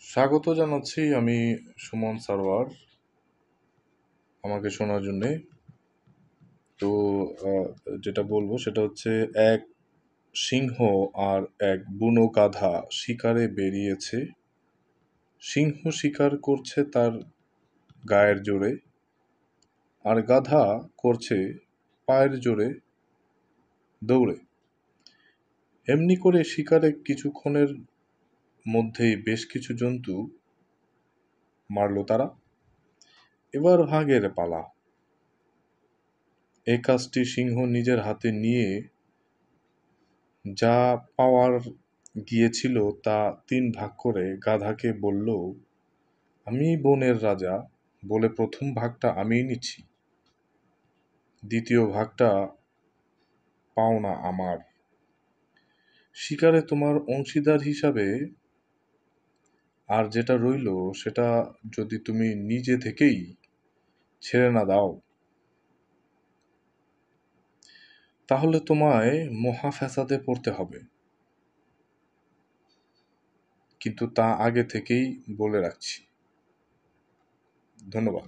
স্বাগত জানাচ্ছি আমি সুমন সারোয়ার আমাকে শোনার জন্যে। তো আহ, যেটা বলবো সেটা হচ্ছে এক সিংহ আর এক বুনো গাধা শিকারে বেরিয়েছে। সিংহ শিকার করছে তার গায়ের জোরে, আর গাধা করছে পায়ের জোরে দৌড়ে। এমনি করে শিকারে কিছুক্ষণের মধ্যেই বেশ কিছু জন্তু মারল তারা। এবার ভাগের পালা। এই কাজটি সিংহ নিজের হাতে নিয়ে যা পাওয়ার গিয়েছিল তা তিন ভাগ করে গাধাকে বলল, আমি বনের রাজা বলে প্রথম ভাগটা আমিই নিচ্ছি, দ্বিতীয় ভাগটা পাওনা আমার। শিকারে তোমার অংশীদার হিসাবে আর যেটা রইল সেটা যদি তুমি নিজে থেকেই ছেড়ে না দাও, তাহলে তোমায় মহা ফ্যাসাদে পড়তে হবে, কিন্তু তা আগে থেকেই বলে রাখছি। ধন্যবাদ।